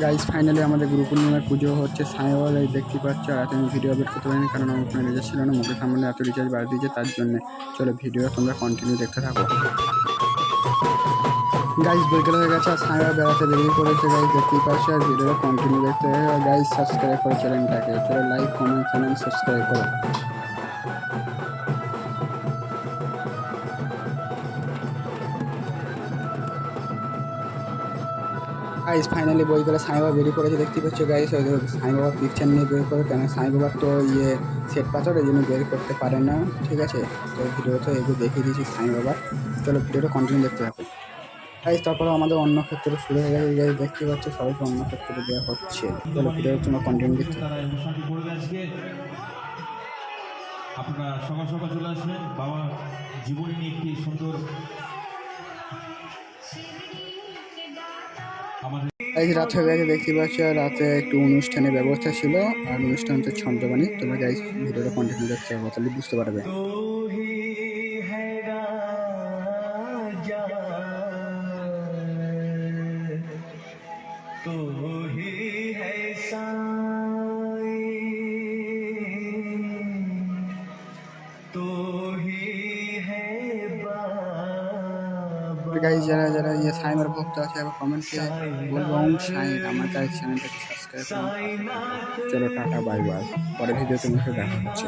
Guys finally আমাদের গুরু পূর্ণিমার পুজো হচ্ছে সাইওয়াল এই দেখতে পাচ্ছ। আর আমি ভিডিও আপলোড করতে পারিনি কারণ আমার ফোনে রিচার্জ ছিল না, মুখের সামনে এত রিচার্জ বাড়িয়ে দিয়েছে তার জন্য। চলো ভিডিও তোমরা কন্টিনিউ দেখতে থাকো। গাইস বিকেল হয়ে গেছে আর সাইওয়াল বেড়াতে বেরিয়ে পড়েছে গাইস দেখতেই পাচ্ছ। আর ভিডিওটা কন্টিনিউ দেখতে হবে গাইস, সাবস্ক্রাইব করো চ্যানেলটাকে। চলো লাইক কমেন্ট চ্যানেল সাবস্ক্রাইব করো। গাইস ফাইনালি বই করে সাই বাবা বেরিয়ে পড়েছে দেখতে পাচ্ছ গাইস। ওই সাই বাবা পিকচার নিয়ে বের করে, কেন সাই বাবার তো সেট পাথর এই জন্য বের করতে পারে না, ঠিক আছে। তো ভিডিওতে এগুলো দেখিয়ে দিয়েছি সাই বাবা। চলো ভিডিওটা কন্টিনিউ দেখতে থাকো গাইস। তারপরে আমাদের অন্য ক্ষেত্রে শুরু হয়ে গেছে গাইস দেখতে পাচ্ছ, সবাইকে অন্য ক্ষেত্রে দেওয়া হচ্ছে। চলো ভিডিও তোমরা কন্টিনিউ দেখতে থাকো। আপনারা সকাল সকাল চলে আসবেন বাবা জীবনী নিয়ে একটি সুন্দর গাইস রাত হয়ে গেছে দেখতে পাচ্ছ। রাতে একটু অনুষ্ঠানের ব্যবস্থা ছিল আর অনুষ্ঠান হচ্ছে ছন্দবাণী। তোমরা গাইস ভিডিওটা কন্টিনিউ দেখতে থাকো তাহলে বুঝতে পারবে। तू ही है साईं, तू ही है बाबा। गाइस যারা যারা সাইমার ভক্ত আছে আবার কমেন্টে বলবো ওম সাই, আমার গাইস চ্যানেলটাকে সাবস্ক্রাইব করুন। চলো টাটা বাই বাই, পরে ভিডিও তোমার সাথে দেখা হচ্ছে।